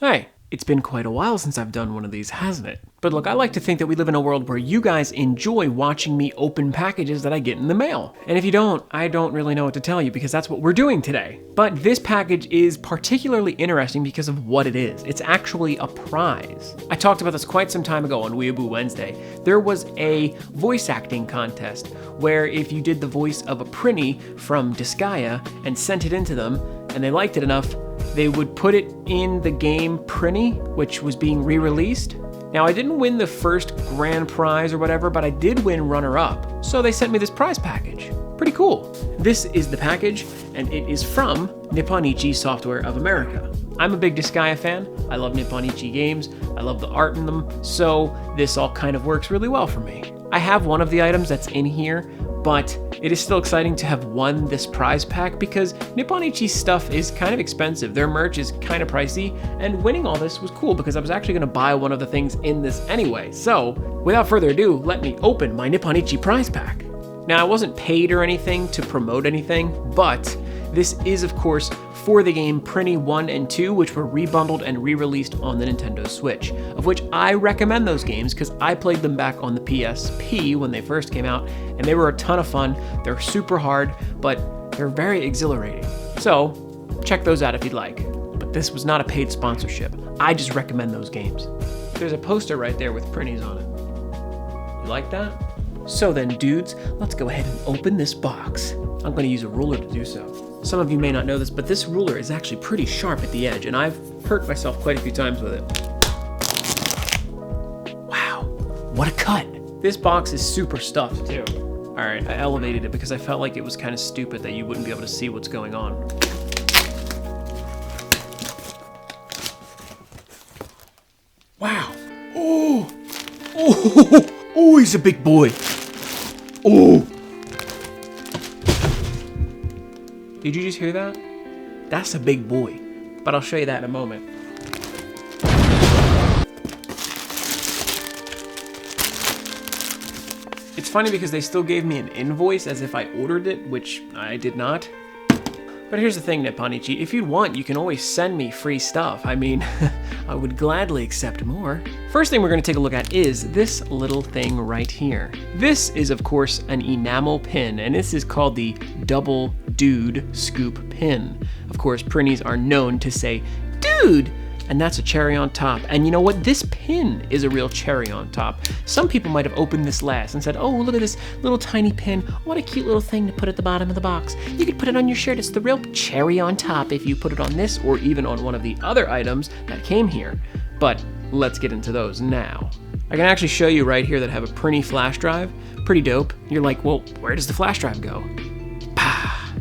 Hey, it's been quite a while since I've done one of these, hasn't it? But look, I like to think that we live in a world where you guys enjoy watching me open packages that I get in the mail. And if you don't, I don't really know what to tell you because that's what we're doing today. But this package is particularly interesting because of what it is. It's actually a prize. I talked about this quite some time ago on Weeaboo Wednesday. There was a voice acting contest where if you did the voice of a Prinny from Disgaea and sent it into them and they liked it enough, they would put it in the game Prinny, which was being re-released. Now, I didn't win the first grand prize or whatever, but I did win runner-up, so they sent me this prize package. Pretty cool. This is the package, and it is from Nippon Ichi Software of America. I'm a big Disgaea fan. I love Nippon Ichi games. I love the art in them, so this all kind of works really well for me. I have one of the items that's in here, but it is still exciting to have won this prize pack because Nippon Ichi's stuff is kind of expensive. Their merch is kind of pricey, and winning all this was cool because I was actually going to buy one of the things in this anyway. So, without further ado, let me open my Nippon Ichi prize pack. Now, I wasn't paid or anything to promote anything, but this is, of course, for the game Printy 1 and 2, which were rebundled and re-released on the Nintendo Switch, of which I recommend those games because I played them back on the PSP when they first came out, and they were a ton of fun. They're super hard, but they're very exhilarating. So, check those out if you'd like. But this was not a paid sponsorship. I just recommend those games. There's a poster right there with Prinnies on it. You like that? So then, dudes, let's go ahead and open this box. I'm going to use a ruler to do so. Some of you may not know this, but this ruler is actually pretty sharp at the edge, and I've hurt myself quite a few times with it. Wow, what a cut. This box is super stuffed, too. All right, I elevated it because I felt like it was kind of stupid that you wouldn't be able to see what's going on. Wow. Oh, he's a big boy. Oh. Did you just hear that? That's a big boy, but I'll show you that in a moment. It's funny because they still gave me an invoice as if I ordered it, which I did not. But here's the thing, Nippon Ichi, if you'd want, you can always send me free stuff. I mean, I would gladly accept more. First thing we're going to take a look at is this little thing right here. This is, of course, an enamel pin, and this is called the Double Dude Scoop Pin. Of course, Prinnies are known to say, dude, and that's a cherry on top. And you know what? This pin is a real cherry on top. Some people might have opened this last and said, oh, look at this little tiny pin. What a cute little thing to put at the bottom of the box. You could put it on your shirt. It's the real cherry on top if you put it on this or even on one of the other items that came here. But let's get into those now. I can actually show you right here that I have a Prinny flash drive. Pretty dope. You're like, well, where does the flash drive go? Pah!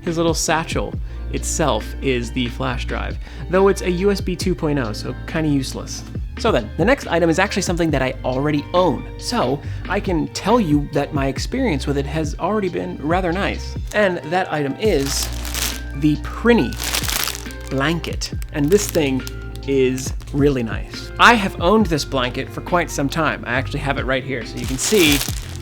His little satchel itself is the flash drive, though it's a USB 2.0, so kind of useless. So then, the next item is actually something that I already own, so I can tell you that my experience with it has already been rather nice. And that item is the Printy Blanket, and this thing is really nice. I have owned this blanket for quite some time. I actually have it right here, so you can see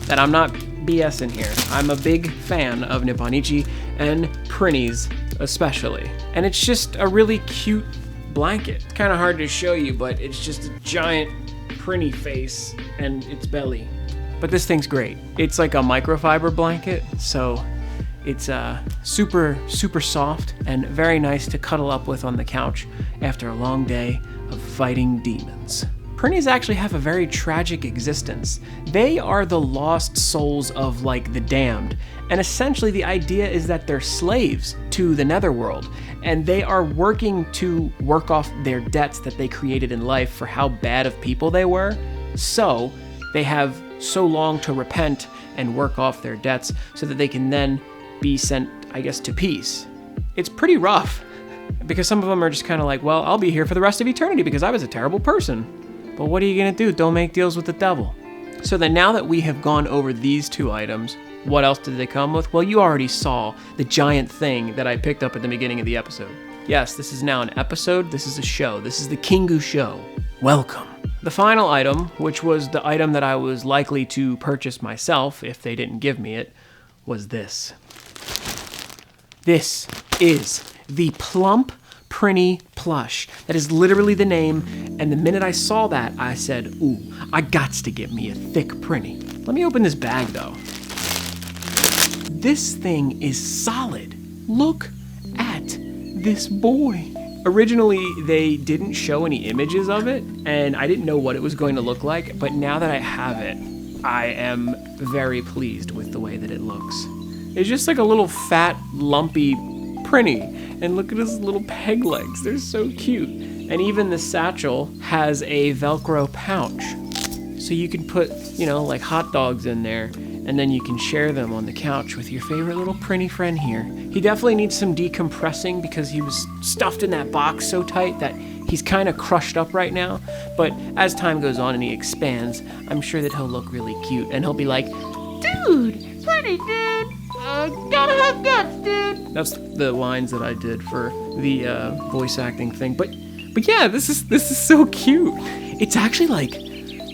that I'm not BSing here. I'm a big fan of Nippon Ichi and Prinnies especially. And it's just a really cute blanket. It's kind of hard to show you, but it's just a giant Prinny face and its belly. But this thing's great. It's like a microfiber blanket, so it's super, super soft and very nice to cuddle up with on the couch after a long day of fighting demons. Prinnies actually have a very tragic existence. They are the lost souls of, like, the damned, and essentially the idea is that they're slaves to the netherworld, and they are working to work off their debts that they created in life for how bad of people they were, so they have so long to repent and work off their debts so that they can then be sent, I guess, to peace. It's pretty rough, because some of them are just kind of like, well, I'll be here for the rest of eternity because I was a terrible person. But what are you gonna do? Don't make deals with the devil. So then now that we have gone over these two items, what else did they come with? Well, you already saw the giant thing that I picked up at the beginning of the episode. Yes, this is now an episode, this is a show, this is the Kingu Show. Welcome. The final item, which was the item that I was likely to purchase myself if they didn't give me it, was this. This is the plump Printy Plush. That is literally the name, and the minute I saw that, I said, ooh, I gots to get me a thick Prinny. Let me open this bag, though. This thing is solid. Look at this boy. Originally, they didn't show any images of it, and I didn't know what it was going to look like, but now that I have it, I am very pleased with the way that it looks. It's just like a little fat, lumpy Prinny, and look at his little peg legs. They're so cute. And even the satchel has a Velcro pouch, so you can put, you know, like hot dogs in there, and then you can share them on the couch with your favorite little Prinny friend here. He definitely needs some decompressing because he was stuffed in that box so tight that he's kind of crushed up right now. But as time goes on and he expands, I'm sure that he'll look really cute, and he'll be like, dude, Prinny, dude, gotta have guts, dude. That's the lines that I did for the voice acting thing. But yeah, this is so cute. It's actually like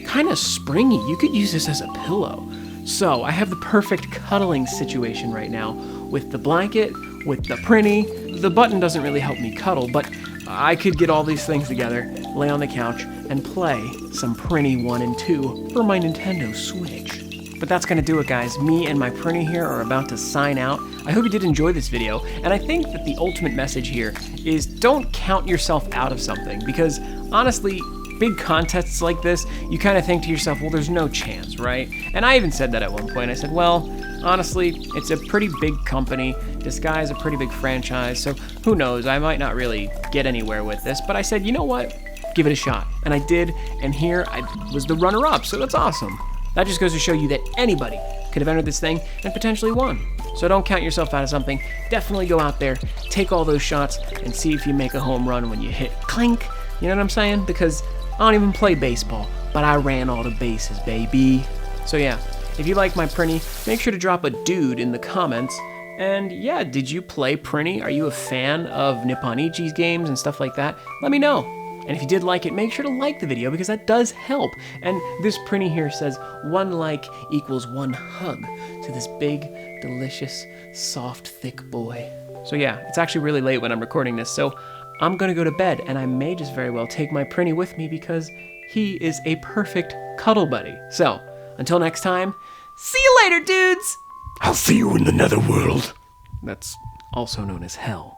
kind of springy. You could use this as a pillow. So I have the perfect cuddling situation right now with the blanket, with the Prinny. The button doesn't really help me cuddle, but I could get all these things together, lay on the couch, and play some Prinny 1 and 2 for my Nintendo Switch. But that's gonna do it, guys. Me and my Prinny here are about to sign out. I hope you did enjoy this video, and I think that the ultimate message here is don't count yourself out of something, because honestly, big contests like this, you kind of think to yourself, well, there's no chance, right? And I even said that at one point. I said, well, honestly, it's a pretty big company. Disgaea is a pretty big franchise, so who knows? I might not really get anywhere with this, but I said, you know what? Give it a shot. And I did, and here I was the runner-up, so that's awesome. That just goes to show you that anybody could have entered this thing and potentially won. So don't count yourself out of something. Definitely go out there, take all those shots, and see if you make a home run when you hit clink. You know what I'm saying? Because I don't even play baseball, but I ran all the bases, baby. So yeah, if you like my Prinny, make sure to drop a dude in the comments. And yeah, did you play Prinny? Are you a fan of Nippon Ichi's games and stuff like that? Let me know. And if you did like it, make sure to like the video because that does help. And this Prinny here says 1 like equals 1 hug to this big, delicious, soft, thick boy. So yeah, it's actually really late when I'm recording this, so I'm gonna go to bed, and I may just very well take my Prinny with me because he is a perfect cuddle buddy. So, until next time, see you later, dudes! I'll see you in the netherworld. That's also known as hell.